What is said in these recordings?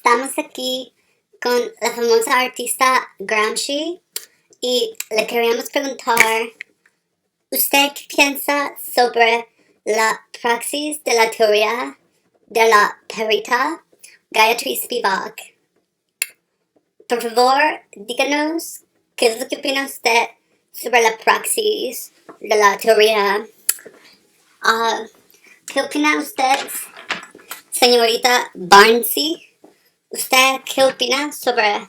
estamos aquí con la famosa artista Gramsci y le queríamos preguntar, ¿usted qué piensa sobre la praxis de la teoría de la perita Gayatri Spivak? Por favor, díganos qué es lo que opina usted sobre la praxis de la teoría. ¿Qué opina usted, señorita Barnsie? ¿Usted qué opina sobre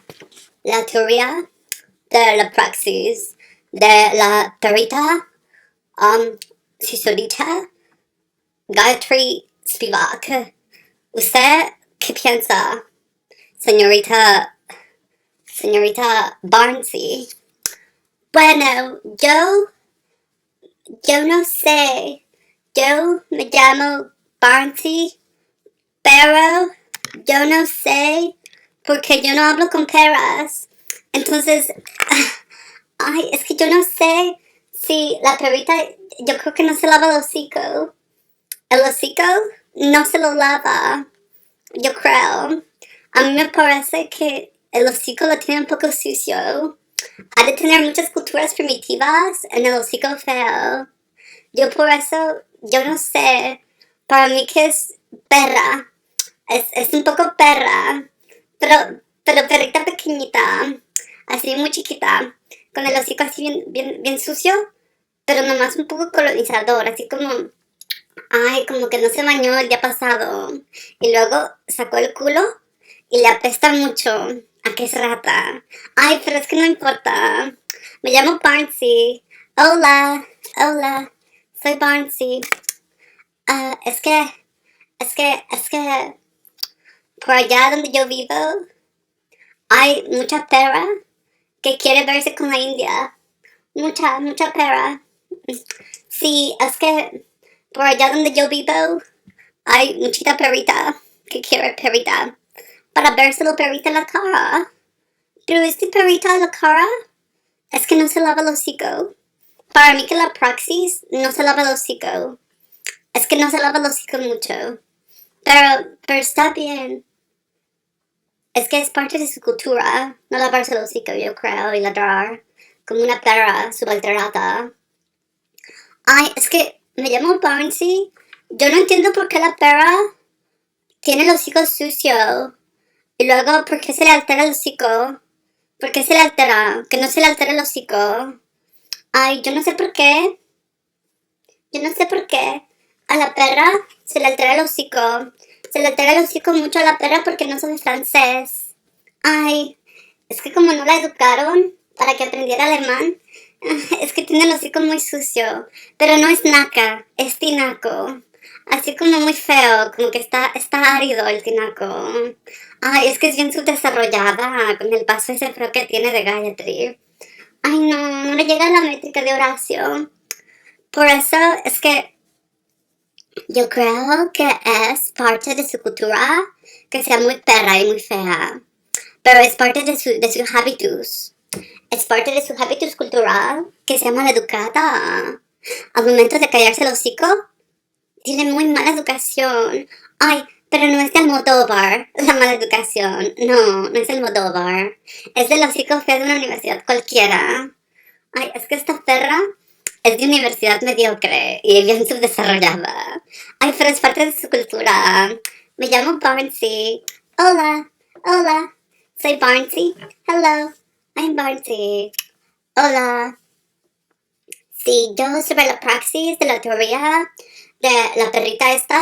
la teoría de la praxis de la perita señorita Gayatri Spivak? ¿Usted qué piensa, señorita Barnsie? Bueno, yo no sé. Yo me llamo Barnsie, pero yo no sé porque yo no hablo con perras. Entonces, ay, es que yo no sé si la perrita, yo creo que no se lava el hocico. El hocico no se lo lava, yo creo. A mí me parece que el hocico lo tiene un poco sucio. Ha de tener muchas culturas primitivas en el hocico feo. Yo por eso, yo no sé. Para mí que es perra. Es un poco perra. Pero perrita pequeñita. Así muy chiquita. Con el hocico así bien sucio. Pero nomás un poco colonizador. Así como, ay, como que no se bañó el día pasado. Y luego sacó el culo y le apesta mucho a que es rata. Ay, pero es que no importa. Me llamo Barnsie. Hola, hola. Soy Barnsie. Es que por allá donde yo vivo hay mucha perra que quiere verse con la India. Mucha perra. Sí, es que por allá donde yo vivo hay muchita perrita que quiere perrita para vérselo perrita en la cara. Pero este perrita en la cara es que no se lava el hocico. Para mí que la praxis no se lava el hocico. Es que no se lava el hocico mucho. Pero está bien. Es que es parte de su cultura. No lavarse el hocico, yo creo, y ladrar. Como una perra subalterada. Ay, es que me llamo Barnsie. Yo no entiendo por qué la perra tiene el hocico sucio. Y luego, ¿por qué se le altera el hocico? ¿Por qué se le altera? Que no se le altera el hocico. Ay, yo no sé por qué. Yo no sé por qué. A la perra se le altera el hocico. Se le altera el hocico mucho a la perra porque no sabe francés. Ay, es que como no la educaron para que aprendiera alemán, es que tiene el hocico muy sucio. Pero no es naca, es tinaco. Así como muy feo, como que está árido el tinaco. Ay, es que es bien subdesarrollada con el paso ese feo que tiene de Gayatri. Ay, no le llega la métrica de Horacio. Por eso es que yo creo que es parte de su cultura que sea muy perra y muy fea. Pero es parte de su habitus. Es parte de su habitus cultural que sea maleducada. Al momento de callarse el hocico, tiene muy mala educación. Ay, pero no es de Almodóvar, la mala educación. No es de Almodóvar. Es del hocico feo de una universidad cualquiera. Ay, es que esta perra es de universidad mediocre y bien subdesarrollada. Ay, pero es parte de su cultura. Me llamo Barnsie. Hola. Soy Barnsie. Hello. I'm Barnsie. Hola. Sí, yo sobre la praxis de la teoría de la perrita esta.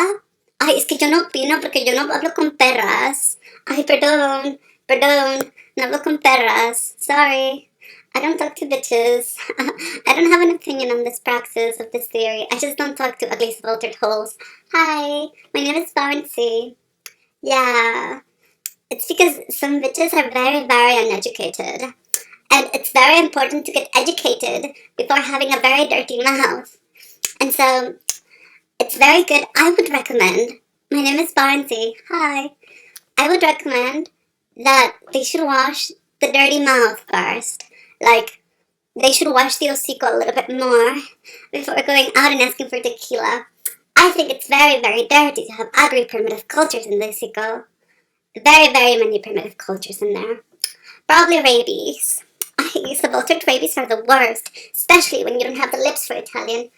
Ay, es que yo no opino porque yo no hablo con perras. Ay, perdón. No hablo con perras. Sorry. I don't talk to bitches. I don't have an opinion on this praxis of this theory. I just don't talk to ugly sweltered holes. Hi, my name is Barnsie. Yeah, it's because some bitches are very uneducated. And it's very important to get educated before having a very dirty mouth. And so, it's very good. I would recommend, my name is Barnsie. Hi. I would recommend that they should wash the dirty mouth first. Like, they should wash the hocico a little bit more before going out and asking for tequila. I think it's very dirty to have agri-primitive cultures in the hocico. Very, very many primitive cultures in there. Probably rabies. Subaltern rabies are the worst, especially when you don't have the lips for Italian.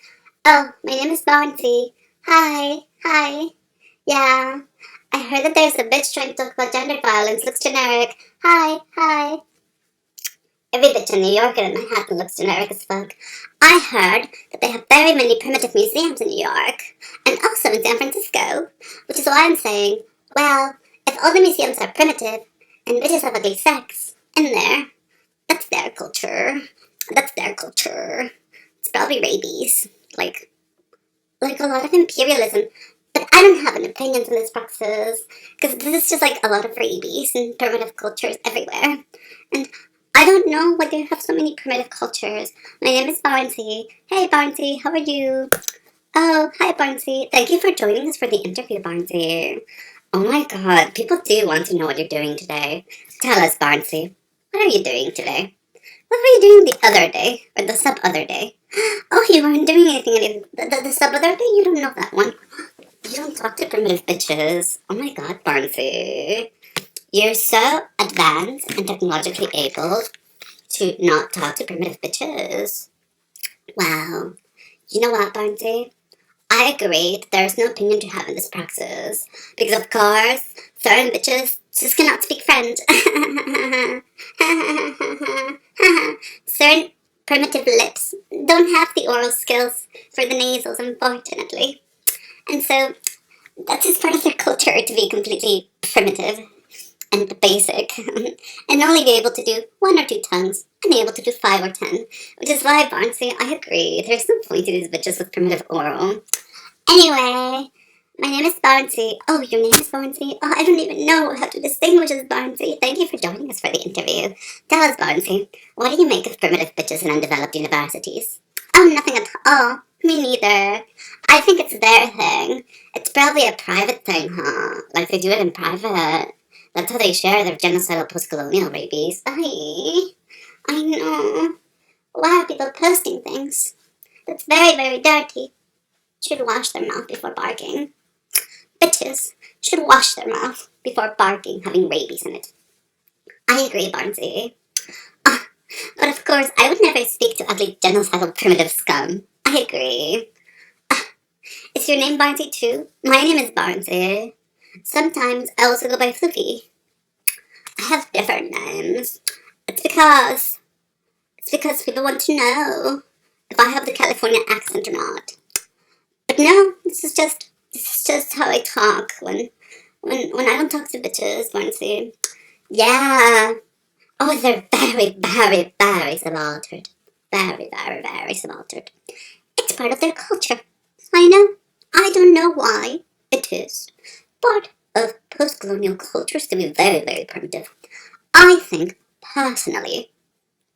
Oh, my name is Barnsie. Hi, hi. Yeah, I heard that there's a bitch trying to talk about gender violence. Looks generic. Hi, hi. Every bitch in New York and in Manhattan looks generic as fuck. I heard that they have very many primitive museums in New York, and also in San Francisco, which is why I'm saying, well, if all the museums are primitive, and bitches have ugly sex in there, that's their culture. That's their culture. It's probably rabies. Like a lot of imperialism. But I don't have an opinion on this praxis, because this is just like a lot of rabies and primitive cultures everywhere. And I don't know why they have so many primitive cultures. My name is Barnsie. Hey Barnsie, how are you? Oh, hi Barnsie. Thank you for joining us for the interview, Barnsie. Oh my god, people do want to know what you're doing today. Tell us, Barnsie. What are you doing today? What were you doing the other day? Or the sub-other day? Oh, you weren't doing anything the sub-other day? You don't know that one. You don't talk to primitive bitches. Oh my god, Barnsie. You're so advanced and technologically able to not talk to primitive bitches. Wow. You know what, Barnsie? I agree that there is no opinion to have in this praxis. Because of course, certain bitches just cannot speak French. Certain primitive lips don't have the oral skills for the nasals, unfortunately. And so, that's just part of their culture to be completely primitive and basic, and only be able to do one or two tongues, and able to do 5 or 10. Which is why, Barnsie, I agree, there's no point to these bitches with primitive oral. Anyway, my name is Barnsie. Oh, your name is Barnsie? Oh, I don't even know how to distinguish as Barnsie. Thank you for joining us for the interview. Tell us, Barnsie, what do you make of primitive bitches in undeveloped universities? Oh, nothing at all. Me neither. I think it's their thing. It's probably a private thing, huh? Like they do it in private. That's how they share their genocidal post-colonial rabies. I know. Why are people posting things? That's very, very dirty. Should wash their mouth before barking. Bitches should wash their mouth before barking, having rabies in it. I agree, Barnsie. But of course, I would never speak to ugly, genocidal, primitive scum. I agree. Is your name Barnsie too? My name is Barnsie. Sometimes I also go by Fluffy. I have different names. It's because people want to know if I have the California accent or not. But no, this is just how I talk when I don't talk to bitches, Barnsie. Yeah. Oh, they're very, very, very subaltern. Very, very, very subaltern. It's part of their culture. I know. I don't know why it is part of post-colonial cultures to be very, very primitive. I think, personally,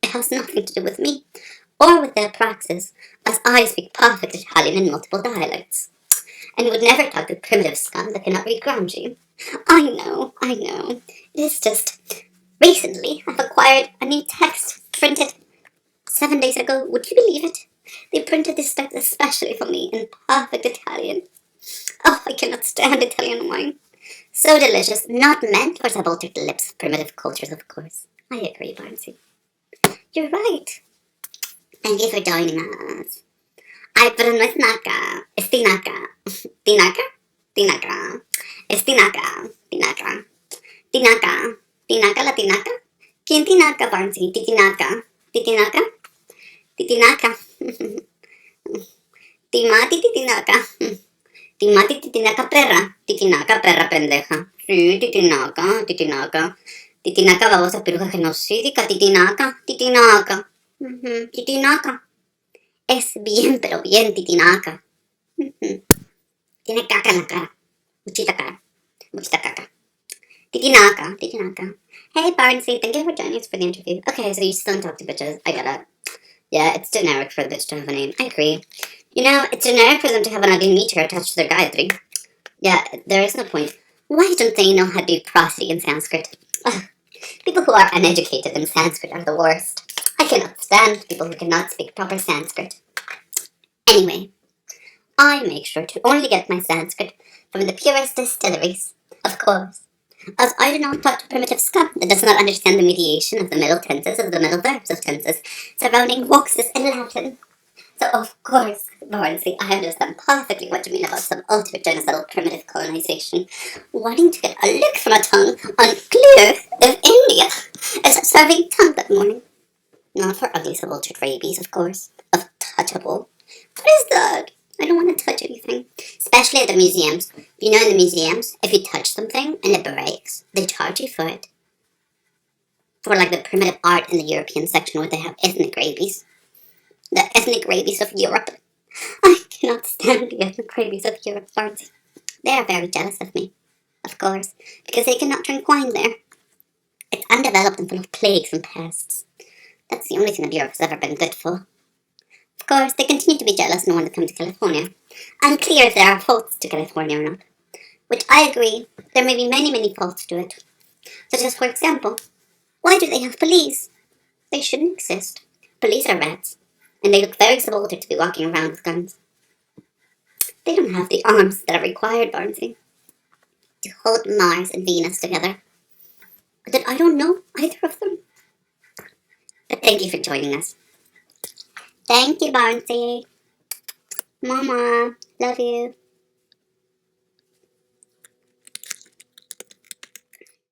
it has nothing to do with me or with their praxis, as I speak perfect Italian in multiple dialects, and would never talk to primitive scum that cannot read Gramsci. I know, I know. It is just recently I've acquired a new text printed 7 days ago. Would you believe it? They printed this text especially for me in perfect Italian. Oh, I cannot stand Italian wine. So delicious, not meant for subaltern lips of primitive cultures, of course. I agree, Barnsie. You're right. Thank you for joining us. Ay, pero no es naca, es tinaca. ¿Tinaca? Tinaca. Es tinaca. Tinaca. Tinaca. ¿Tinaca la tinaca? ¿Quién tinaca, Barnsie? ¿Titinaca? ¿Titinaca? ¿Titinaca? Timati titinaca. Timati titinaca perra. Titinaca perra pendeja. Sí, titinaca, titinaca. Titinaca babosa piruja genocídica. Titinaca, titinaca. Titinaca. Es bien, pero bien titinaca. Tiene caca en la cara. Muchita cara. Muchita caca. Titinaka. Titinaka. Hey, Barnsie, thank you for joining us for the interview. Okay, so you still don't talk to bitches. I get it. Yeah, it's generic for a bitch to have a name. I agree. You know, it's generic for them to have an ugly meter attached to their Gayatri. Yeah, there is no point. Why don't they know how to do prosody in Sanskrit? Ugh. People who are uneducated in Sanskrit are the worst. I cannot stand people who cannot speak proper Sanskrit. Anyway, I make sure to only get my Sanskrit from the purest distilleries, of course. As I do not talk to primitive scum that does not understand the mediation of the middle tenses of the middle verbs of tenses surrounding voxes in Latin. So of course, Barnsie, I understand perfectly what you mean about some ultimate genocidal primitive colonization. Wanting to get a lick from a tongue unclear if India is serving tongue that morning. Not for ugly subaltern rabies, of course. Of touchable. What is that? I don't want to touch anything. Especially at the museums. You know, in the museums, if you touch something and it breaks, they charge you for it. For like the primitive art in the European section where they have ethnic rabies. The ethnic rabies of Europe. I cannot stand the ethnic rabies of Europe, Barnsie. They are very jealous of me, of course, because they cannot drink wine there. It's undeveloped and full of plagues and pests. That's the only thing that Europe has ever been good for. Of course, they continue to be jealous and want to come to California. Unclear if there are faults to California or not. Which I agree, there may be many, many faults to it. Such as, for example, why do they have police? They shouldn't exist. Police are rats, and they look very subaltern to be walking around with guns. They don't have the arms that are required, Barnsie, to hold Mars and Venus together. But then I don't know either of them. But thank you for joining us. Thank you, Barnsie. Mama, love you.